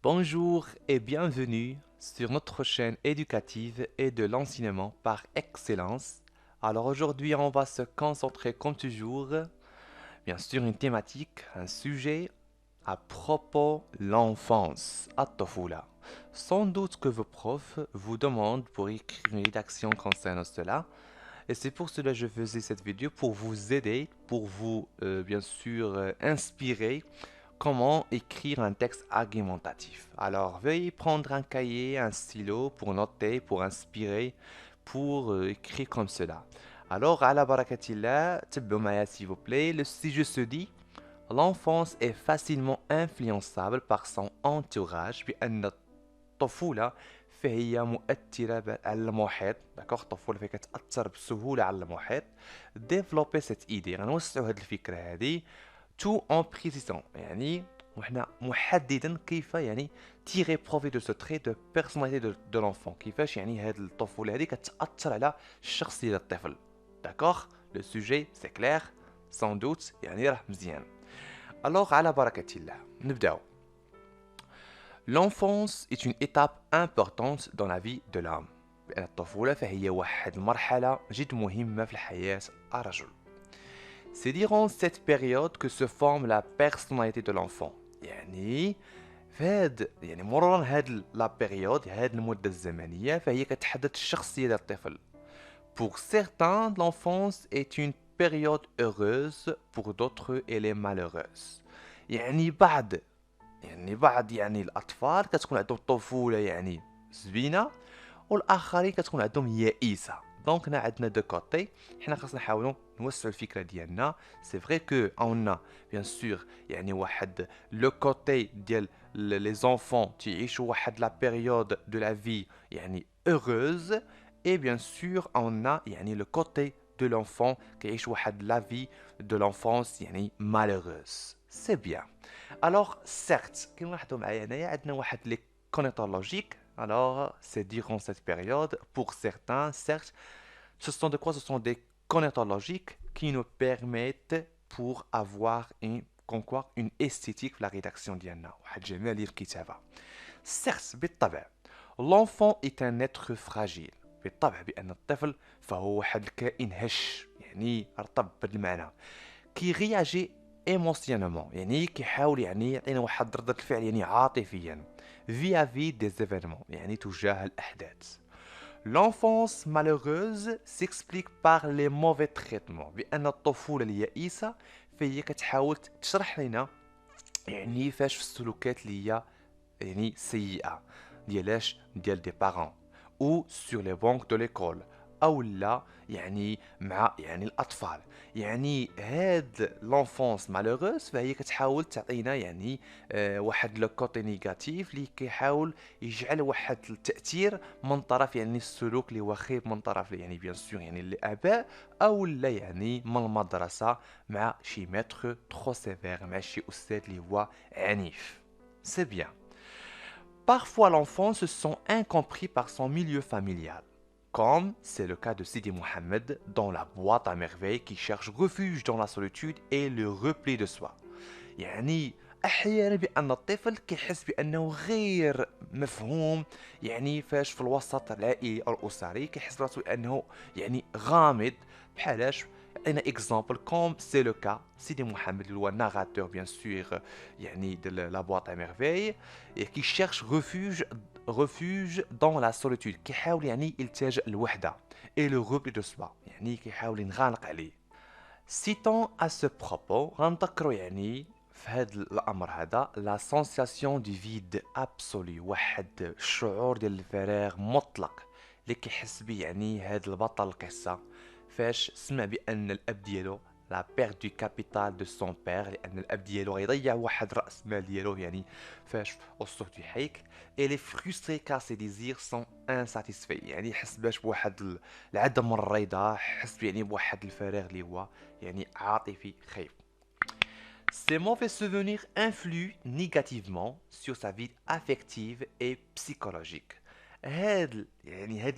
Bonjour et bienvenue sur notre chaîne éducative et de l'enseignement par excellence. Alors aujourd'hui, on va se concentrer comme toujours, bien sûr, une thématique, un sujet à propos de l'enfance, الطفولة. Sans doute que vos profs vous demandent pour écrire une rédaction concernant cela. Et c'est pour cela que je faisais cette vidéo pour vous aider, pour vous, bien sûr, inspirer comment écrire un texte argumentatif. Alors, veuillez prendre un cahier, un stylo pour noter, pour inspirer, pour écrire comme cela. Alors, à la barakatillah, تبعوا معايا s'il vous plaît. Le sujet se dit l'enfance est facilement influençable par son entourage بأن الطفولة فهي مؤثرة على المحيط داكوغ الطفولة فهي كتأثر بسهولة على المحيط ديفلوبي سيت ايدي غنوسعوا هاد الفكرة هادي tout en précisant يعني وحنا محددا كيف يعني تيغي بروفي دو سو تري دو بيرسوناليتي دو لونفون كيفاش يعني هاد الطفولة هادي كتأثر على الشخصية ديال الطفل داكوغ لو سوجي سي كلير سان دوت يعني راه مزيان الوغ على بركة الله نبداو. L'enfance est une étape importante dans la vie de l'homme. الطفولة فهي واحد المرحلة جد مهمة في الحياة الرجل. C'est durant cette période que se forme la personnalité de l'enfant. يعني فهاد يعني مرورا هاد لا بيريود هاد المدة الزمنية فهي كتحدد الشخصية ديال الطفل. Pour certains, l'enfance est une période heureuse, pour d'autres, elle est malheureuse. يعني بعض الأطفال كتكون عندهم طفولة يعني زوينة والآخرين كتكون عندهم يائسة. دونك هنا عندنا دو كوتي حنا خاصنا نحاولوا نوسعوا الفكرة ديالنا. سي فري كو اون بيان سور يعني واحد لو كوتي ديال لي زونفون تعيشوا واحد لا بيريود دو لا في يعني heureuse et bien sûr on a يعني le côté de l'enfant كيعيش واحد la vie de l'enfance يعني malheureuse. C'est bien. Alors certes كما لاحظتوا معايا هنايا عندنا واحد لي connaisseurs logiques. Alors c'est durant cette période pour certains certes ce sont de quoi ce sont des connaisseurs logiques qui nous permettent pour avoir une esthétique في la rédaction ديالنا واحد جمال للكتابة. Certes بالطبع l'enfant est un être fragile. بالطبع بأن الطفل فهو واحد الكائن هش يعني رطب بالمعنى كي رياجي ايموسيونمون يعني كيحاول يعني يعطينا واحد ردة الفعل يعني عاطفيا vis-à-vis des événements يعني تجاه الأحداث. L'enfance malheureuse s'explique par les mauvais traitements بأن الطفولة اليائسة فهي كتحاول تشرح لنا يعني فاش في السلوكات اللي هي يعني سيئة ديالاش ديال دي بارون او سور لي بانك دو ليكول او لا يعني مع يعني الاطفال يعني هاد لونفونس مالوغوس فهي كتحاول تعطينا يعني واحد لو كوتي نيجاتيف اللي كيحاول يجعل واحد التاثير من طرف يعني السلوك اللي هو خايب من طرف يعني بيان سور يعني الاباء او لا يعني من المدرسه مع شي ماتر ترو سيفير مع شي استاذ اللي هو عنيف. سي بيان. Parfois l'enfant se sent incompris par son milieu familial, comme c'est le cas de Sidi Mohamed dans La boîte à merveilles qui cherche refuge dans la solitude et le repli de soi. يعني احيانا بان الطفل كيحس بانه غير مفهوم يعني فاش في الوسط العائلي او الاسري كيحس براسو انه يعني غامض بحالاش عطينا اكزامبل كوم سي لو كا سيدي محمد اللي هو ناراتور بيان سور يعني دو لا بواط ا ميرفي كي شيرش refuge dans la solitude كيحاول يعني يلتجئ للوحده et le repli de soi يعني كيحاول ينغلق عليه. Citant à ce propos غنذكروا يعني في هذا الامر هذا لا سونساسيون دو فيد ابسولي واحد الشعور ديال الفراغ مطلق اللي كيحس به يعني هذا البطل القصه فاش سمع بان الاب ديالو لا بير دو كابيتال دو سون بير لان الاب ديالو غيضيع واحد راس مال ديالو يعني فاش الصوت يحيك اي لي فرستري كار سي ديزير سون انساتيسفي يعني يحس باش بواحد العدم الرضا حس يعني بواحد الفراغ اللي هو يعني عاطفي خايب. Ces mauvais souvenirs influent négativement sur sa vie affective et psychologique. هاد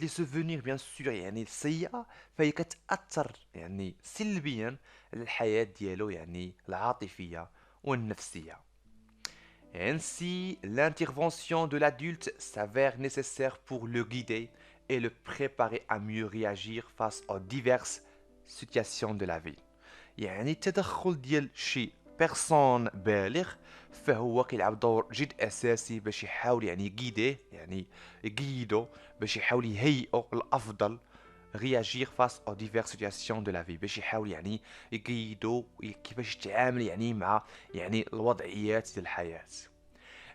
لي سوفونير بيان سور يعني السيئة فهي كتأثر يعني سلبيا على الحياة ديالو يعني العاطفية والنفسية. Ainsi, l'intervention de l'adulte s'avère nécessaire pour le guider et le préparer à mieux réagir face aux diverses situations de la vie. يعني التدخل ديال شي بيرسون بالغ فهو كيلعب دور جد اساسي باش يحاول يعني يقيديه يعني يقيدو باش يحاول يهيئو الافضل réagir face aux diverses situations de la vie باش يحاول يعني يقيدو كيفاش يتعامل يعني مع يعني الوضعيات ديال الحياة.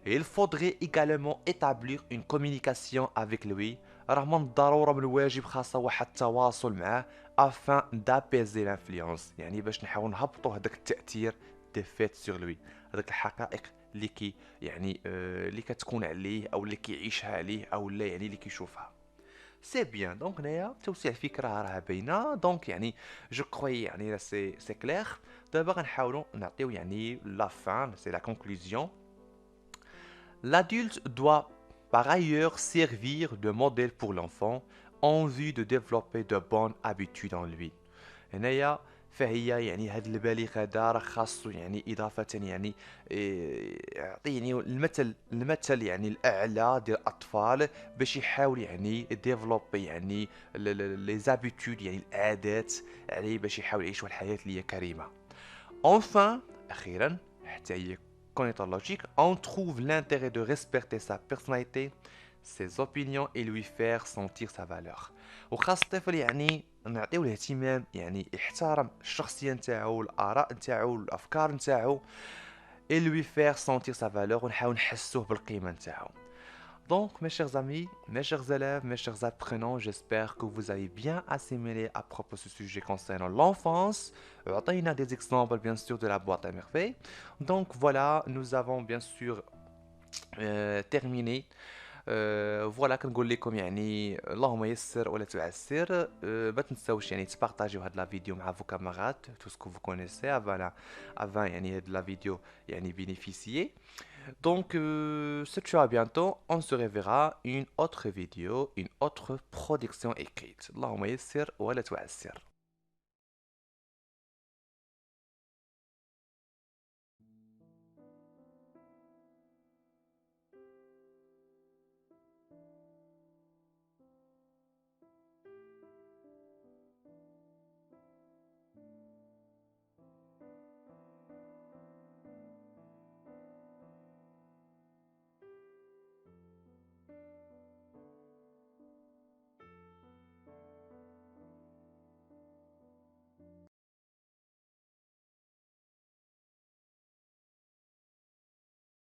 Et il faudrait également établir une communication avec lui راه من الضرورة من الواجب خاصة واحد التواصل معاه afin d'apaiser l'influence يعني باش نحاول نهبطوا هذاك التأثير دي فيت سور لوي هذاك الحقائق اللي كي يعني اللي كتكون عليه او اللي كيعيشها عليه او لا يعني اللي كيشوفها. سي بيان دونك هنايا توسيع الفكره راه باينه دونك يعني جو كروي يعني سي كلير. دابا غنحاولوا نعطيو يعني لا فان سي لا كونكلوزيون. L'adulte doit par ailleurs servir de modèle pour l'enfant en vue de développer de bonnes habitudes en lui. هنايا فهي يعني هاد البالغ هذا راه خاصو يعني إضافة يعني يعطي يعني المثل يعني الأعلى ديال الأطفال باش يحاول يعني ديفلوبي يعني لي زابيتود يعني العادات عليه باش يحاول يعيش واحد الحياة اللي هي كريمة. Enfin, أخيرا حتى هي connaître logique, on trouve l'intérêt de respecter sa personnalité, ses opinions et lui faire sentir sa valeur. وخاص الطفل يعني نعطيو الاهتمام يعني يحترم الشخصية نتاعو الآراء نتاعو الأفكار نتاعو et lui faire sentir sa valeur ونحاول نحسوه بالقيمة نتاعو. Donc, mes chers amis, mes chers élèves, mes chers apprenants, j'espère que vous avez bien assimilé à propos de ce sujet concernant l'enfance. On a des exemples, bien sûr, de la boîte à merveilles. Donc, voilà, nous avons bien sûr terminé. فوالا كنقول لكم يعني اللهم يسر ولا تعسر. ما تنساوش يعني تبارطاجيو هاد لا فيديو مع فو كامارات تو سكو فو كونيسي افان يعني هاد لا فيديو يعني bénéficier. Donc, ce tu à bientôt. On se reverra une autre vidéo, une autre production écrite. اللهم يسر ولا تعسر.